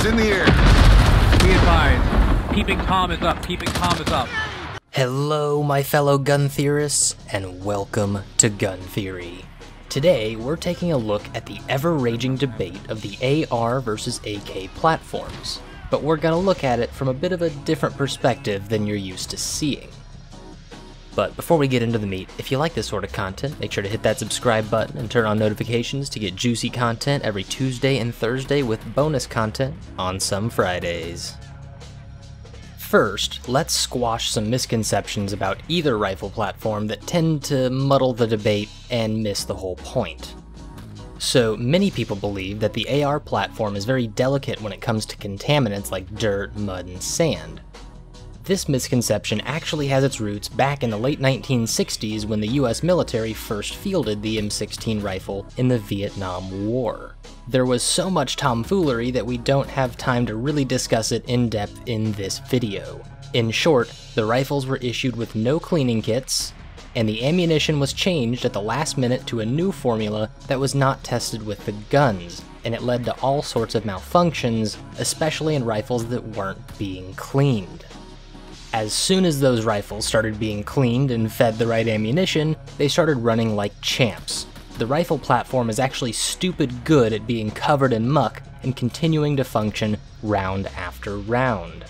is in the air. Be advised, keeping calm is up, keeping calm is up. Hello, my fellow gun theorists, and welcome to Gun Theory. Today, we're taking a look at the ever-raging debate of the AR versus AK platforms, but we're gonna look at it from a bit of a different perspective than you're used to seeing. But before we get into the meat, if you like this sort of content, make sure to hit that subscribe button and turn on notifications to get juicy content every Tuesday and Thursday with bonus content on some Fridays. First, let's squash some misconceptions about either rifle platform that tend to muddle the debate and miss the whole point. So, many people believe that the AR platform is very delicate when it comes to contaminants like dirt, mud, and sand. This misconception actually has its roots back in the late 1960s when the US military first fielded the M16 rifle in the Vietnam War. There was so much tomfoolery that we don't have time to really discuss it in depth in this video. In short, the rifles were issued with no cleaning kits, and the ammunition was changed at the last minute to a new formula that was not tested with the guns, and it led to all sorts of malfunctions, especially in rifles that weren't being cleaned. As soon as those rifles started being cleaned and fed the right ammunition, they started running like champs. The rifle platform is actually stupid good at being covered in muck and continuing to function round after round.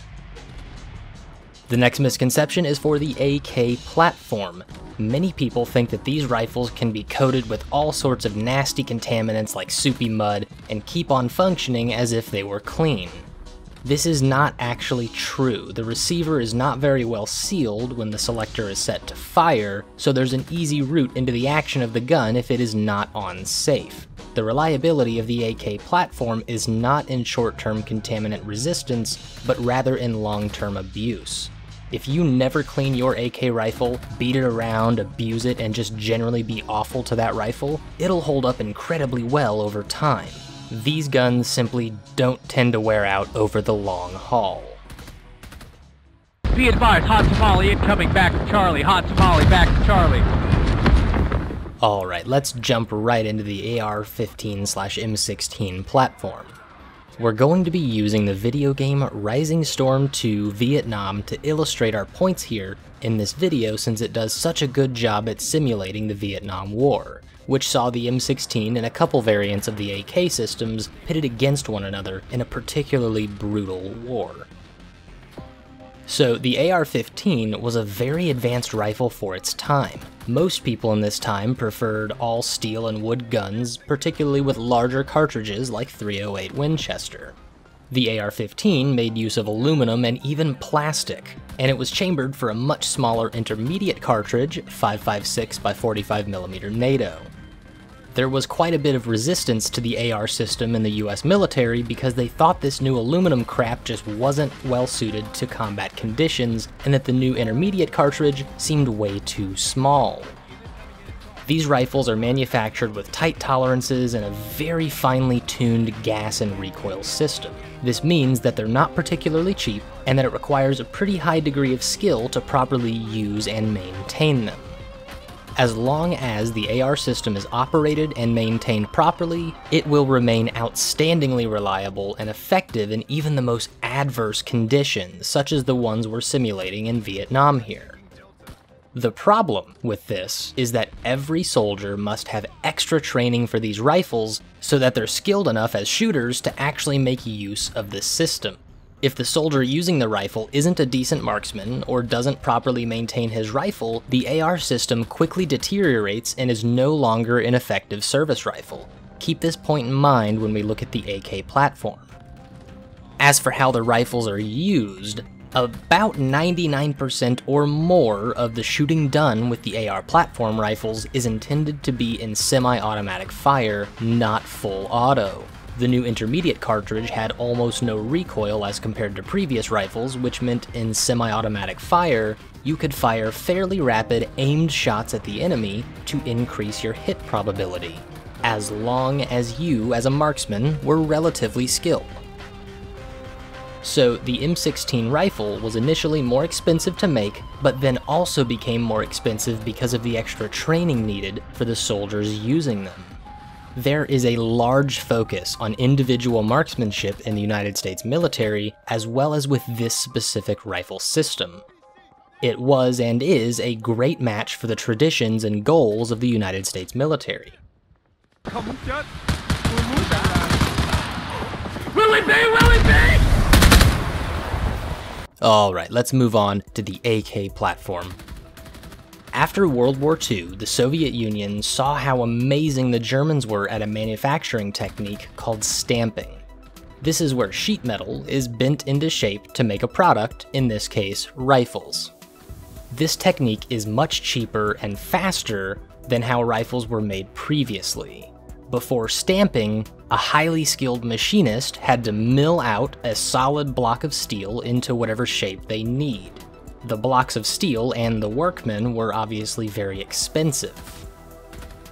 The next misconception is for the AK platform. Many people think that these rifles can be coated with all sorts of nasty contaminants like soupy mud and keep on functioning as if they were clean. This is not actually true. The receiver is not very well sealed when the selector is set to fire, so there's an easy route into the action of the gun if it is not on safe. The reliability of the AK platform is not in short-term contaminant resistance, but rather in long-term abuse. If you never clean your AK rifle, beat it around, abuse it, and just generally be awful to that rifle, it'll hold up incredibly well over time. These guns simply don't tend to wear out over the long haul. Be advised, hot tamale incoming back to Charlie, hot tamale back to Charlie. Alright, let's jump right into the AR-15/M16 platform. We're going to be using the video game Rising Storm 2 Vietnam to illustrate our points here in this video since it does such a good job at simulating the Vietnam War, which saw the M16 and a couple variants of the AK systems pitted against one another in a particularly brutal war. So the AR-15 was a very advanced rifle for its time. Most people in this time preferred all steel and wood guns, particularly with larger cartridges like .308 Winchester. The AR-15 made use of aluminum and even plastic, and it was chambered for a much smaller intermediate cartridge, 5.56 by 45mm NATO. There was quite a bit of resistance to the AR system in the US military because they thought this new aluminum crap just wasn't well suited to combat conditions and that the new intermediate cartridge seemed way too small. These rifles are manufactured with tight tolerances and a very finely tuned gas and recoil system. This means that they're not particularly cheap and that it requires a pretty high degree of skill to properly use and maintain them. As long as the AR system is operated and maintained properly, it will remain outstandingly reliable and effective in even the most adverse conditions, such as the ones we're simulating in Vietnam here. The problem with this is that every soldier must have extra training for these rifles so that they're skilled enough as shooters to actually make use of this system. If the soldier using the rifle isn't a decent marksman or doesn't properly maintain his rifle, the AR system quickly deteriorates and is no longer an effective service rifle. Keep this point in mind when we look at the AK platform. As for how the rifles are used, about 99% or more of the shooting done with the AR platform rifles is intended to be in semi-automatic fire, not full auto. The new intermediate cartridge had almost no recoil as compared to previous rifles, which meant in semi-automatic fire, you could fire fairly rapid, aimed shots at the enemy to increase your hit probability, as long as you, as a marksman, were relatively skilled. So the M16 rifle was initially more expensive to make, but then also became more expensive because of the extra training needed for the soldiers using them. There is a large focus on individual marksmanship in the United States military, as well as with this specific rifle system. It was and is a great match for the traditions and goals of the United States military. Alright, let's move on to the AK platform. After World War II, the Soviet Union saw how amazing the Germans were at a manufacturing technique called stamping. This is where sheet metal is bent into shape to make a product, in this case, rifles. This technique is much cheaper and faster than how rifles were made previously. Before stamping, a highly skilled machinist had to mill out a solid block of steel into whatever shape they need. The blocks of steel and the workmen were obviously very expensive.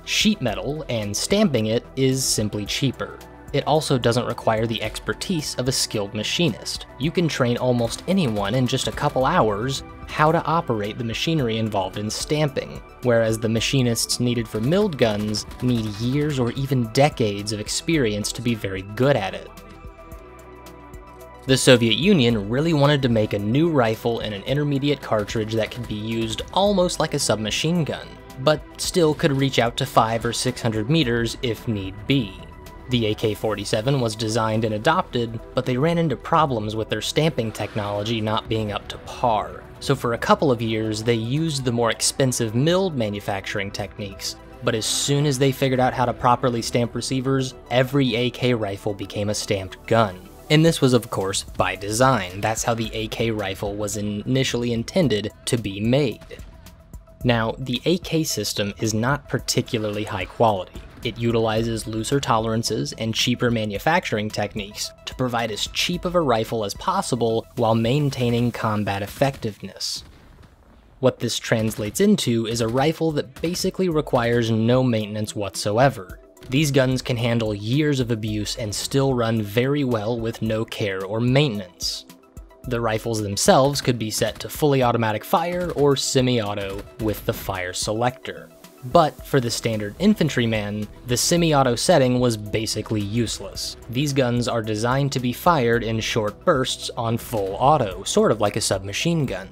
Sheet metal and stamping it is simply cheaper. It also doesn't require the expertise of a skilled machinist. You can train almost anyone in just a couple hours how to operate the machinery involved in stamping, whereas the machinists needed for milled guns need years or even decades of experience to be very good at it. The Soviet Union really wanted to make a new rifle in an intermediate cartridge that could be used almost like a submachine gun, but still could reach out to 500 or 600 meters if need be. The AK-47 was designed and adopted, but they ran into problems with their stamping technology not being up to par. So for a couple of years, they used the more expensive milled manufacturing techniques, but as soon as they figured out how to properly stamp receivers, every AK rifle became a stamped gun. And this was, of course, by design. That's how the AK rifle was initially intended to be made. Now, the AK system is not particularly high quality. It utilizes looser tolerances and cheaper manufacturing techniques to provide as cheap of a rifle as possible while maintaining combat effectiveness. What this translates into is a rifle that basically requires no maintenance whatsoever. These guns can handle years of abuse and still run very well with no care or maintenance. The rifles themselves could be set to fully automatic fire or semi-auto with the fire selector. But for the standard infantryman, the semi-auto setting was basically useless. These guns are designed to be fired in short bursts on full auto, sort of like a submachine gun.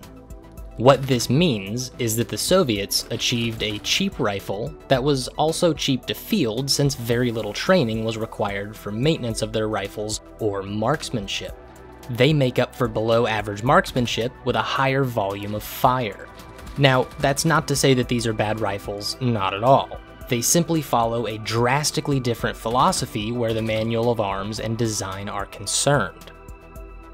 What this means is that the Soviets achieved a cheap rifle that was also cheap to field since very little training was required for maintenance of their rifles or marksmanship. They make up for below average marksmanship with a higher volume of fire. Now, that's not to say that these are bad rifles, not at all. They simply follow a drastically different philosophy where the manual of arms and design are concerned.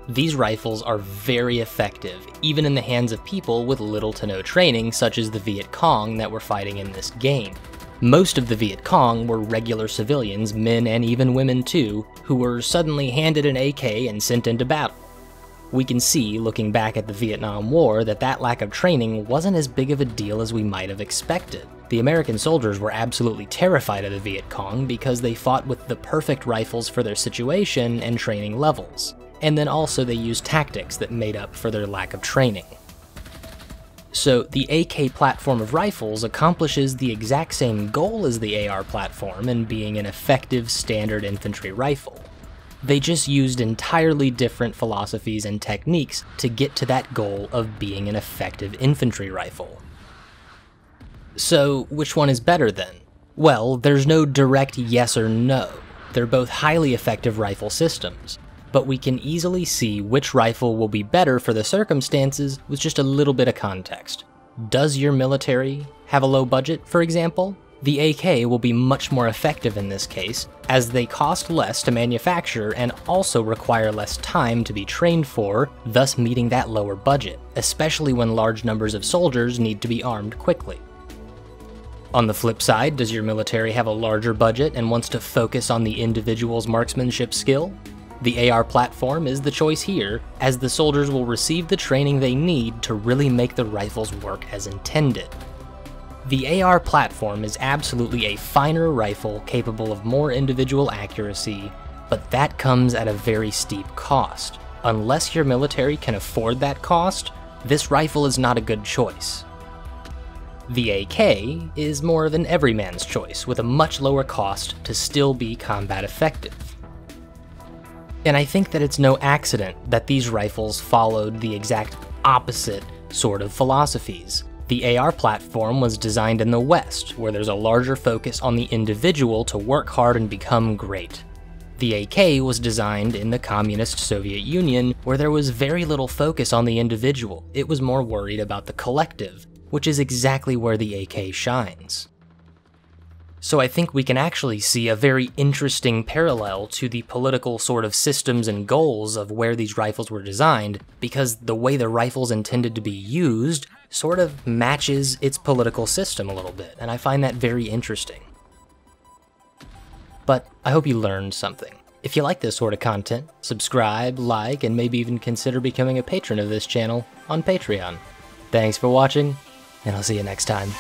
These rifles are very effective, even in the hands of people with little to no training, such as the Viet Cong that were fighting in this game. Most of the Viet Cong were regular civilians, men and even women too, who were suddenly handed an AK and sent into battle. We can see, looking back at the Vietnam War, that lack of training wasn't as big of a deal as we might have expected. The American soldiers were absolutely terrified of the Viet Cong because they fought with the perfect rifles for their situation and training levels. And then also they used tactics that made up for their lack of training. So the AK platform of rifles accomplishes the exact same goal as the AR platform in being an effective standard infantry rifle. They just used entirely different philosophies and techniques to get to that goal of being an effective infantry rifle. So which one is better then? Well, there's no direct yes or no. They're both highly effective rifle systems. But we can easily see which rifle will be better for the circumstances with just a little bit of context. Does your military have a low budget, for example? The AK will be much more effective in this case, as they cost less to manufacture and also require less time to be trained for, thus meeting that lower budget, especially when large numbers of soldiers need to be armed quickly. On the flip side, does your military have a larger budget and wants to focus on the individual's marksmanship skill? The AR platform is the choice here, as the soldiers will receive the training they need to really make the rifles work as intended. The AR platform is absolutely a finer rifle capable of more individual accuracy, but that comes at a very steep cost. Unless your military can afford that cost, this rifle is not a good choice. The AK is more of an everyman's choice, with a much lower cost to still be combat effective. And I think that it's no accident that these rifles followed the exact opposite sort of philosophies. The AR platform was designed in the West, where there's a larger focus on the individual to work hard and become great. The AK was designed in the communist Soviet Union, where there was very little focus on the individual. It was more worried about the collective, which is exactly where the AK shines. So I think we can actually see a very interesting parallel to the political sort of systems and goals of where these rifles were designed, because the way the rifle's intended to be used sort of matches its political system a little bit, and I find that very interesting. But I hope you learned something. If you like this sort of content, subscribe, like, and maybe even consider becoming a patron of this channel on Patreon. Thanks for watching, and I'll see you next time.